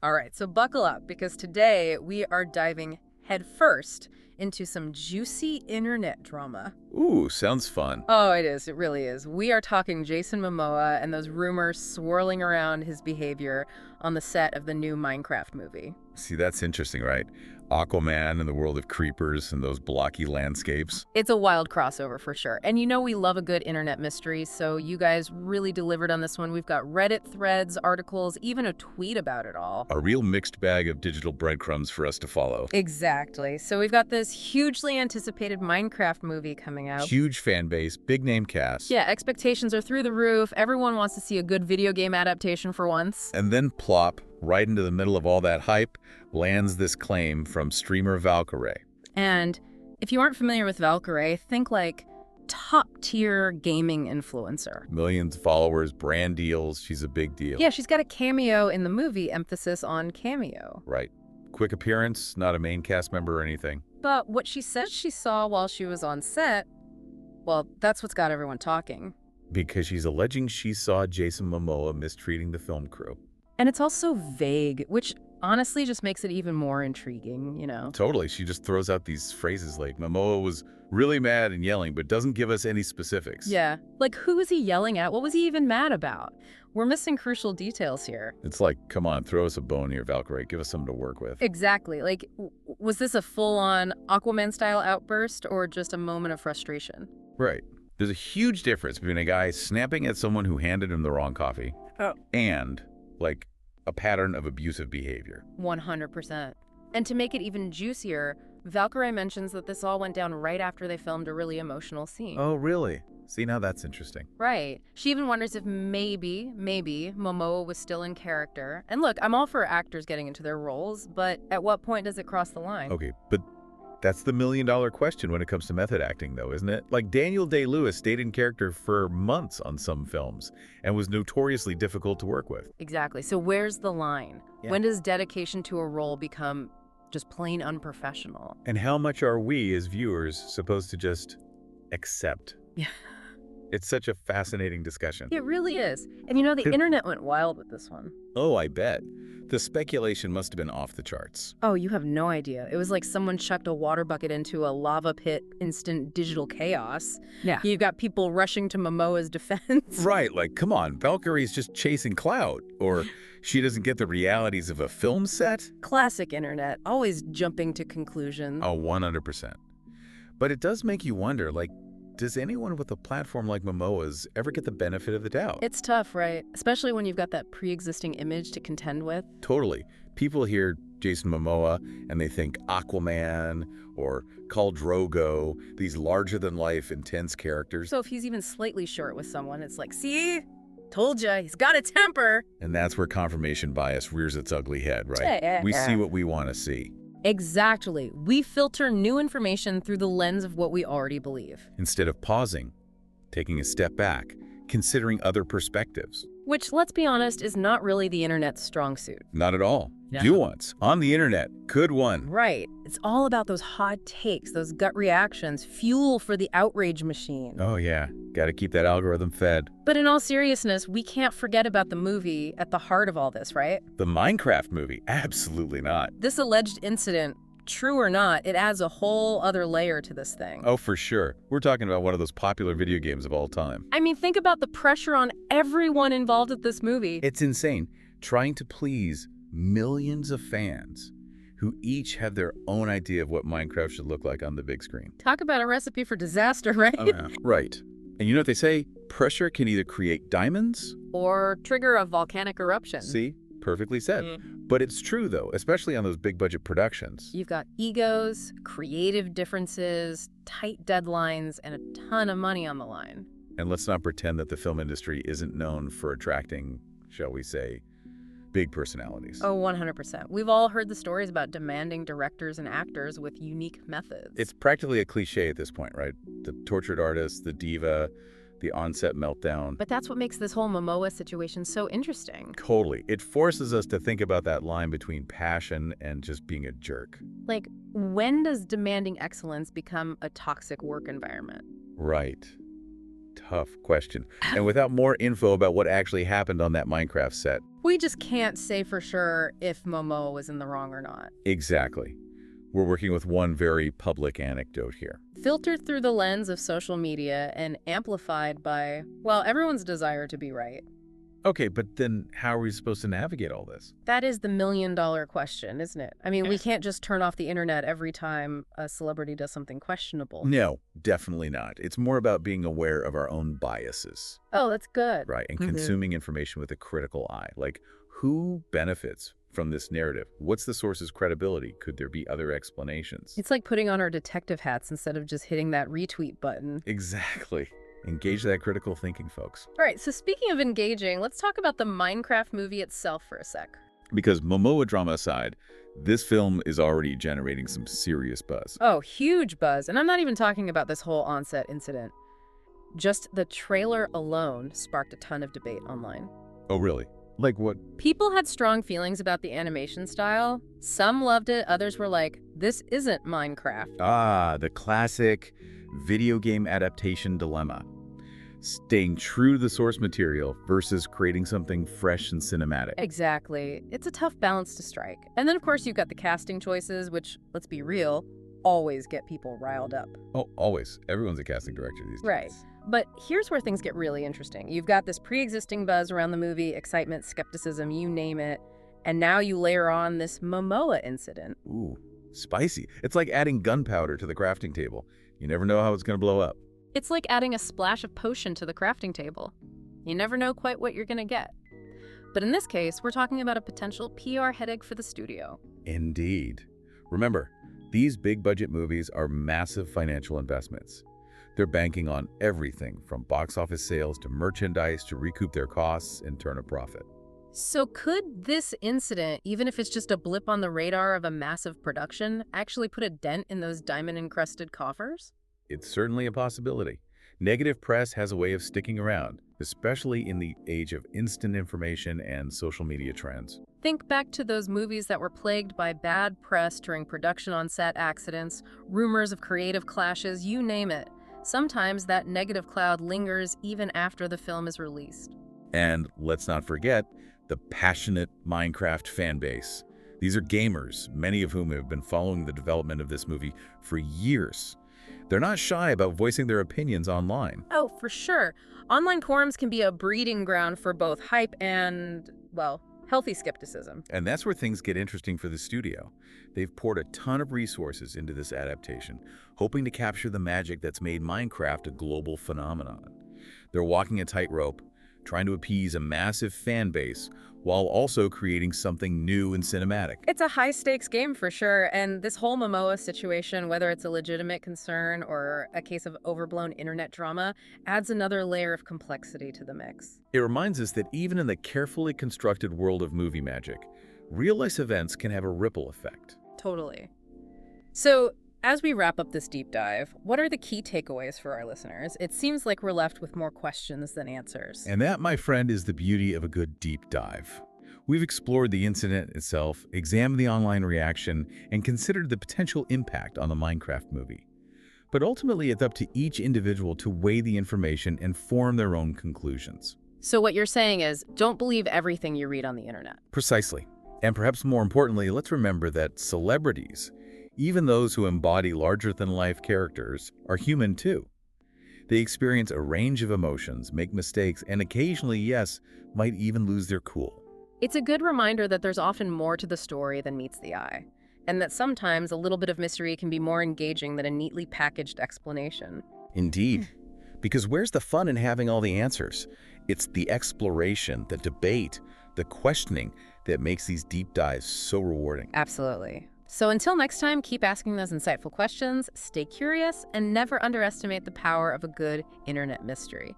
All right, so buckle up because today we are diving headfirst into some juicy internet drama. Ooh, sounds fun. Oh, it is. It really is. We are talking Jason Momoa and those rumors swirling around his behavior on the set of the new Minecraft movie. See, that's interesting, right? Aquaman and the world of creepers and those blocky landscapes. It's a wild crossover for sure. And you know we love a good internet mystery, so you guys really delivered on this one. We've got Reddit threads, articles, even a tweet about it all. A real mixed bag of digital breadcrumbs for us to follow. Exactly. So we've got this hugely anticipated Minecraft movie coming out. Huge fan base, big name cast. Yeah, expectations are through the roof. Everyone wants to see a good video game adaptation for once. And then plop, right into the middle of all that hype, lands this claim from streamer Valkyrae. And if you aren't familiar with Valkyrae, think like top-tier gaming influencer. Millions of followers, brand deals, she's a big deal. Yeah, she's got a cameo in the movie, emphasis on cameo. Right. Quick appearance, not a main cast member or anything. But what she says she saw while she was on set, well, that's what's got everyone talking. Because she's alleging she saw Jason Momoa mistreating the film crew. And it's also vague, which honestly just makes it even more intriguing, you know? Totally. She just throws out these phrases like, Momoa was really mad and yelling, but doesn't give us any specifics. Yeah. Like, who was he yelling at? What was he even mad about? We're missing crucial details here. It's like, come on, throw us a bone here, Valkyrae. Give us something to work with. Exactly. Like, was this a full-on Aquaman-style outburst or just a moment of frustration? Right. There's a huge difference between a guy snapping at someone who handed him the wrong coffee and, like, a pattern of abusive behavior. 100%. And to make it even juicier, Valkyrae mentions that this all went down right after they filmed a really emotional scene. Oh, really? See, now that's interesting. Right. She even wonders if maybe Momoa was still in character. And look, I'm all for actors getting into their roles, but at what point does it cross the line? Okay, but that's the million-dollar question when it comes to method acting, though, isn't it? Like, Daniel Day-Lewis stayed in character for months on some films and was notoriously difficult to work with. Exactly. So where's the line? Yeah. When does dedication to a role become just plain unprofessional? And how much are we, as viewers, supposed to just accept? Yeah. It's such a fascinating discussion. It really is. And you know, the internet went wild with this one. Oh, I bet. The speculation must have been off the charts. Oh, you have no idea. It was like someone chucked a water bucket into a lava pit, instant digital chaos. Yeah. You've got people rushing to Momoa's defense. Right, like, come on, Valkyrie's just chasing clout. Or she doesn't get the realities of a film set. Classic internet, always jumping to conclusions. Oh, 100%. But it does make you wonder, like, does anyone with a platform like Momoa's ever get the benefit of the doubt? It's tough, right? Especially when you've got that pre-existing image to contend with. Totally. People hear Jason Momoa and they think Aquaman or Khal Drogo, these larger-than-life, intense characters. So if he's even slightly short with someone, it's like, see? Told ya, he's got a temper. And that's where confirmation bias rears its ugly head, right? Yeah. We see what we want to see. Exactly. We filter new information through the lens of what we already believe. Instead of pausing, taking a step back, considering other perspectives. Which, let's be honest, is not really the internet's strong suit. Not at all. Yeah. Nuance. On the internet. Good one. Right. It's all about those hot takes, those gut reactions, fuel for the outrage machine. Oh, yeah. Got to keep that algorithm fed. But in all seriousness, we can't forget about the movie at the heart of all this, right? The Minecraft movie? Absolutely not. This alleged incident, true or not, it adds a whole other layer to this thing. Oh, for sure. We're talking about one of those popular video games of all time. I mean, think about the pressure on everyone involved with this movie. It's insane. Trying to please millions of fans who each have their own idea of what Minecraft should look like on the big screen. Talk about a recipe for disaster, right? Oh, yeah. Right. And you know what they say? Pressure can either create diamonds. Or trigger a volcanic eruption. See? Perfectly said. But it's true, though, especially on those big-budget productions. You've got egos, creative differences, tight deadlines, and a ton of money on the line. And let's not pretend that the film industry isn't known for attracting, shall we say, big personalities. Oh, 100%. We've all heard the stories about demanding directors and actors with unique methods. It's practically a cliche at this point, right? The tortured artist, the diva, the on-set meltdown. But that's what makes this whole Momoa situation so interesting. Totally. It forces us to think about that line between passion and just being a jerk. Like, when does demanding excellence become a toxic work environment? Right. Tough question. And without more info about what actually happened on that Minecraft set, We just can't say for sure if Momoa was in the wrong or not. Exactly. We're working with one very public anecdote here. Filtered through the lens of social media and amplified by, well, everyone's desire to be right. Okay, but then how are we supposed to navigate all this? That is the million-dollar question, isn't it? I mean, we can't just turn off the internet every time a celebrity does something questionable. No, definitely not. It's more about being aware of our own biases, Oh, that's good. right? And consuming information with a critical eye. Like, who benefits from this narrative? What's the source's credibility? Could there be other explanations? It's like putting on our detective hats instead of just hitting that retweet button. Exactly. Engage that critical thinking, folks. All right, so speaking of engaging, let's talk about the Minecraft movie itself for a sec. Because Momoa drama aside, this film is already generating some serious buzz. Oh, huge buzz. And I'm not even talking about this whole on-set incident. Just the trailer alone sparked a ton of debate online. Oh, really? Like what? People had strong feelings about the animation style. Some loved it, others were like, this isn't Minecraft. Ah, the classic video game adaptation dilemma. Staying true to the source material versus creating something fresh and cinematic. Exactly. It's a tough balance to strike. And then, of course, you've got the casting choices, which, let's be real, always get people riled up. Oh, always. Everyone's a casting director these days. Right. But here's where things get really interesting. You've got this pre-existing buzz around the movie, excitement, skepticism, you name it. And now you layer on this Momoa incident. Ooh, spicy. It's like adding gunpowder to the crafting table. You never know how it's going to blow up. It's like adding a splash of potion to the crafting table. You never know quite what you're going to get. But in this case, we're talking about a potential PR headache for the studio. Indeed. Remember, these big-budget movies are massive financial investments. They're banking on everything from box office sales to merchandise to recoup their costs and turn a profit. So could this incident, even if it's just a blip on the radar of a massive production, actually put a dent in those diamond-encrusted coffers? It's certainly a possibility. Negative press has a way of sticking around, especially in the age of instant information and social media trends. Think back to those movies that were plagued by bad press during production on set accidents, rumors of creative clashes, you name it. Sometimes that negative cloud lingers even after the film is released. And let's not forget the passionate Minecraft fan base. These are gamers, many of whom have been following the development of this movie for years. They're not shy about voicing their opinions online. Oh, for sure. Online forums can be a breeding ground for both hype and, well, healthy skepticism. And that's where things get interesting for the studio. They've poured a ton of resources into this adaptation, hoping to capture the magic that's made Minecraft a global phenomenon. They're walking a tightrope, trying to appease a massive fan base while also creating something new and cinematic. It's a high-stakes game for sure, and this whole Momoa situation, whether it's a legitimate concern or a case of overblown internet drama, adds another layer of complexity to the mix. It reminds us that even in the carefully constructed world of movie magic, real-life events can have a ripple effect. Totally. So, as we wrap up this deep dive, what are the key takeaways for our listeners? It seems like we're left with more questions than answers. And that, my friend, is the beauty of a good deep dive. We've explored the incident itself, examined the online reaction, and considered the potential impact on the Minecraft movie. But ultimately, it's up to each individual to weigh the information and form their own conclusions. So what you're saying is, don't believe everything you read on the internet. Precisely. And perhaps more importantly, let's remember that celebrities, even those who embody larger-than-life characters, are human too. They experience a range of emotions, make mistakes, and occasionally, yes, might even lose their cool. It's a good reminder that there's often more to the story than meets the eye, and that sometimes a little bit of mystery can be more engaging than a neatly packaged explanation. Indeed. Because where's the fun in having all the answers? It's the exploration, the debate, the questioning that makes these deep dives so rewarding. Absolutely. So until next time, keep asking those insightful questions, stay curious, and never underestimate the power of a good internet mystery.